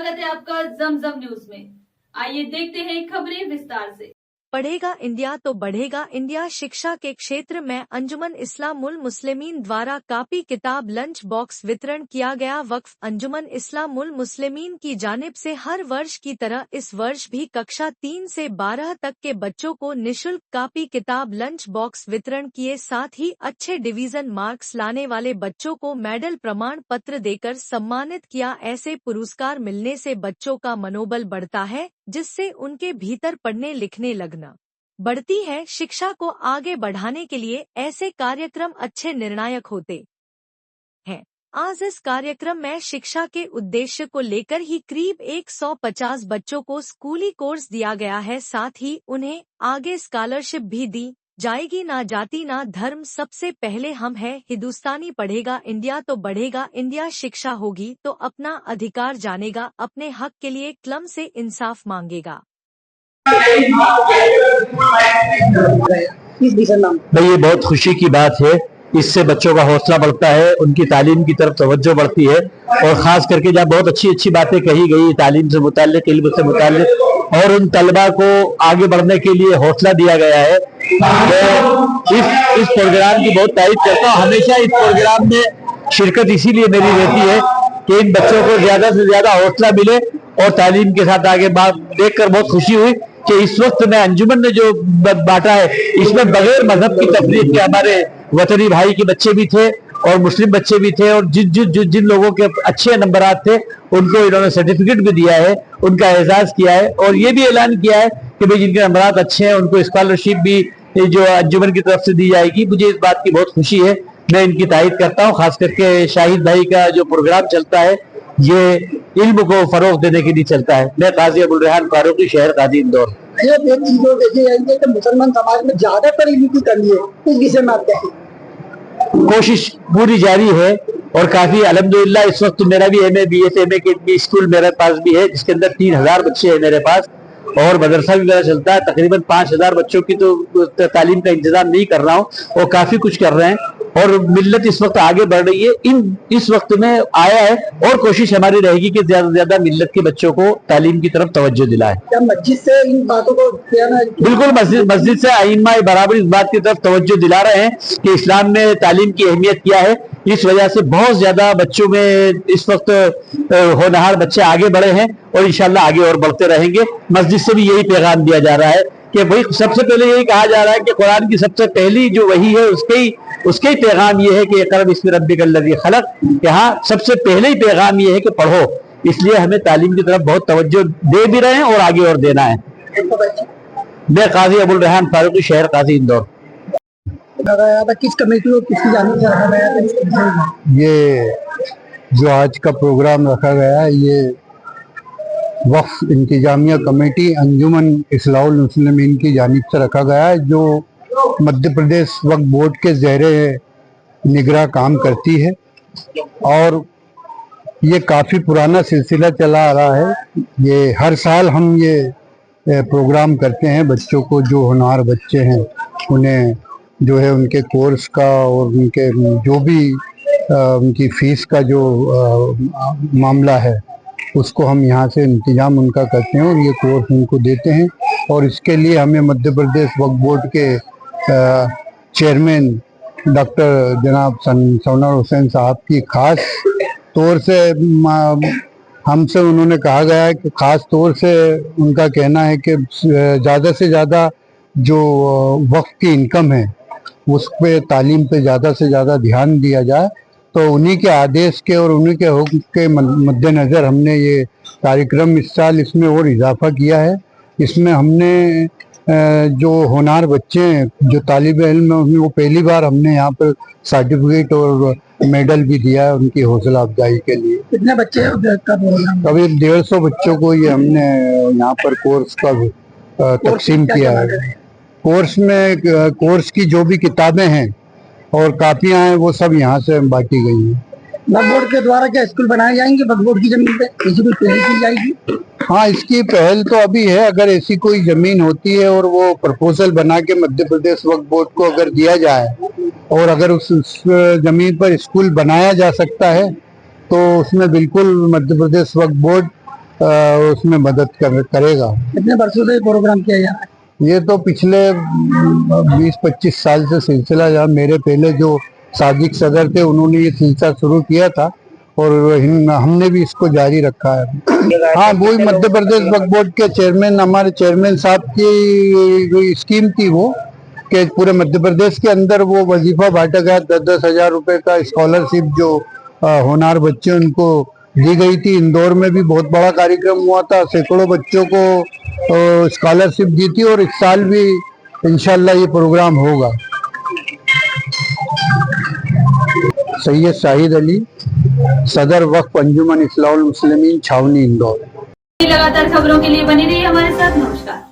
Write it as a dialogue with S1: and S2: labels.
S1: स्वागत है आपका जमजम न्यूज में। आइए देखते हैं खबरें विस्तार से।
S2: पढ़ेगा इंडिया तो बढ़ेगा इंडिया। शिक्षा के क्षेत्र में अंजुमन इस्लामुल मुस्लिमीन द्वारा कापी किताब लंच बॉक्स वितरण किया गया। वक्फ अंजुमन इस्लामुल मुस्लिमीन की जानिब से हर वर्ष की तरह इस वर्ष भी कक्षा 3 से 12 तक के बच्चों को निःशुल्क कापी किताब लंच बॉक्स वितरण किए। साथ ही अच्छे डिवीजन मार्क्स लाने वाले बच्चों को मेडल प्रमाण पत्र देकर सम्मानित किया। ऐसे पुरस्कार मिलने से बच्चों का मनोबल बढ़ता है, जिससे उनके भीतर पढ़ने लिखने लगना बढ़ती है। शिक्षा को आगे बढ़ाने के लिए ऐसे कार्यक्रम अच्छे निर्णायक होते हैं। आज इस कार्यक्रम में शिक्षा के उद्देश्य को लेकर ही करीब 150 बच्चों को स्कूली कोर्स दिया गया है। साथ ही उन्हें आगे स्कॉलरशिप भी दी जाएगी। ना जाति ना धर्म, सबसे पहले हम है हिंदुस्तानी। पढ़ेगा इंडिया तो बढ़ेगा इंडिया। शिक्षा होगी तो अपना अधिकार जानेगा, अपने हक के लिए कलम से इंसाफ मांगेगा।
S3: भाई ये बहुत खुशी की बात है। इससे बच्चों का हौसला बढ़ता है, उनकी तालीम की तरफ तवज्जो बढ़ती है और खास करके जहाँ बहुत अच्छी अच्छी बातें कही गई तालीम से मुताल्लिक, इल्म से मुताल्लिक, और उन तलबा को आगे बढ़ने के लिए हौसला दिया गया है। तो इस प्रोग्राम की बहुत तारीफ करता हूँ। हमेशा इस प्रोग्राम में शिरकत इसीलिए मेरी रहती है कि इन बच्चों को ज्यादा से ज्यादा हौसला मिले और तालीम के साथ आगे देखकर बहुत खुशी हुई कि इस वक्त में अंजुमन ने जो बांटा है इसमें बगैर मजहब की तफरीक के हमारे वतनी भाई के बच्चे भी थे और मुस्लिम बच्चे भी थे, और जिन लोगों के अच्छे नंबरात थे उनको इन्होंने सर्टिफिकेट भी दिया है, उनका एजाज किया है और ये भी ऐलान किया है कि भाई जिनके नंबरात अच्छे हैं उनको स्कॉलरशिप भी जो अंजुमन की तरफ से दी जाएगी। मुझे इस बात की बहुत खुशी है, मैं इनकी तारीफ करता हूँ। खास करके शाहिद भाई का जो प्रोग्राम चलता है ये इल्म को फरोग देने के लिए चलता है। मैं काजी अबुल रेहान फारूकी, शहर काजी इंदौर।
S4: मुसलमान समाज में ज्यादातर इल्म की कमी है, इस विषय में आप क्या कहेंगे?
S3: कोशिश पूरी जारी है और काफी अल्हम्दुलिल्लाह इस वक्त मेरा भी MA BS MA के स्कूल मेरे पास भी है, जिसके अंदर 3000 बच्चे हैं मेरे पास, और मदरसा भी मेरा चलता है। तकरीबन 5000 बच्चों की तो तालीम का इंतजाम नहीं कर रहा हूँ और काफी कुछ कर रहे हैं और मिल्लत इस वक्त आगे बढ़ रही है। इस वक्त में आया है और कोशिश हमारी रहेगी कि ज्यादा से ज्यादा मिल्लत के बच्चों को तालीम की तरफ तवज्जो दिलाए।
S4: क्या मस्जिद से इन बातों को
S3: बिल्कुल मस्जिद से आइम्मा बराबर इस बात की तरफ तवज्जो दिला रहे हैं कि इस्लाम ने तालीम की अहमियत क्या है। इस वजह से बहुत ज्यादा बच्चों में इस वक्त होनहार बच्चे आगे बढ़े हैं और इंशाल्लाह आगे और बढ़ते रहेंगे। मस्जिद से भी यही पैगाम दिया जा रहा है कि भाई सबसे पहले यही कहा जा रहा है कि कुरान की सबसे पहली जो वही है उसके ही पैगाम ये है कि इक़रा बिस्मि रब्बिकल्लज़ी खलक़। यहाँ सबसे पहले ही पैगाम ये है कि पढ़ो, इसलिए हमें तालीम की तरफ बहुत तवज्जो दे भी रहे हैं और आगे और देना है। मैं काजी अबुल रेहान फारूकी, शहर काजी इंदौर।
S4: किस कमेटी को किसकी जानिब से रखा गया था?
S5: ये जो आज का प्रोग्राम रखा गया है ये वक्फ इंतजामिया कमेटी अंजुमन इस्लाहुल मुस्लिमीन की जानिब से रखा गया है, जो मध्य प्रदेश वक्फ बोर्ड के ज़ेरे निगरां काम करती है और ये काफ़ी पुराना सिलसिला चला आ रहा है। ये हर साल हम ये प्रोग्राम करते हैं। बच्चों को जो होनहार बच्चे हैं उन्हें जो है उनके कोर्स का और उनके जो भी उनकी फ़ीस का जो मामला है उसको हम यहाँ से इंतजाम उनका करते हैं और ये कोर्स उनको देते हैं। और इसके लिए हमें मध्य प्रदेश वक्फ बोर्ड के चेयरमैन डॉक्टर जनाब सौनर हुसैन साहब की खास तौर से हमसे उन्होंने कहा गया है कि खास तौर से उनका कहना है कि ज़्यादा से ज़्यादा जो वक्फ की इनकम है उस पे तालीम पे ज़्यादा से ज़्यादा ध्यान दिया जाए। तो उन्हीं के आदेश के और उन्हीं के हुक्म के मद्देनज़र हमने ये कार्यक्रम इस साल इसमें और इजाफा किया है। इसमें हमने जो होनहार बच्चे हैं जो तालिब इल्म हैं वो पहली बार हमने यहाँ पर सर्टिफिकेट और मेडल भी दिया है उनकी हौसला अफजाई के लिए।
S4: कितने बच्चे
S5: कभी 150 बच्चों को ये हमने यहाँ पर कोर्स का तकसीम किया है। कोर्स की जो भी किताबें हैं और कापियां हैं वो सब यहाँ से बांटी गई हैं।
S4: वक्फ बोर्ड के द्वारा क्या स्कूल बनाए जाएंगे वक्फ बोर्ड की जमीन पे? ऐसी कोई पहल की जाएगी?
S5: हाँ, इसकी पहल तो अभी है। अगर ऐसी कोई जमीन होती है और वो प्रपोजल बना के मध्य प्रदेश वक्फ बोर्ड को अगर दिया जाए और अगर उस जमीन पर स्कूल बनाया जा सकता है तो उसमें बिल्कुल मध्य प्रदेश वक्फ बोर्ड उसमें मदद करेगा।
S4: कितने वर्षों से प्रोग्राम किया जा रहा है?
S5: ये तो पिछले 20-25 साल से सिलसिला, जहाँ मेरे पहले जो सादिक सदर थे उन्होंने ये सिलसिला शुरू किया था और हमने भी इसको जारी रखा है। हाँ, वही मध्य प्रदेश वक्फ बोर्ड के चेयरमैन, हमारे चेयरमैन साहब की स्कीम थी वो, कि पूरे मध्य प्रदेश के अंदर वो वजीफा बांटा गया। 10-10 हजार रुपए का स्कॉलरशिप जो होनहार बच्चे उनको दी गई थी। इंदौर में भी बहुत बड़ा कार्यक्रम हुआ था, सैकड़ों बच्चों को स्कॉलरशिप दी थी और इस साल भी इंशाल्लाह ये प्रोग्राम होगा। सैयद शाहिद अली, सदर वक्फ अंजुमन इस्लाहुल मुस्लिमीन, छावनी, इंदौर।
S1: लगातार खबरों के लिए बनी रहिए हमारे साथ। नमस्कार।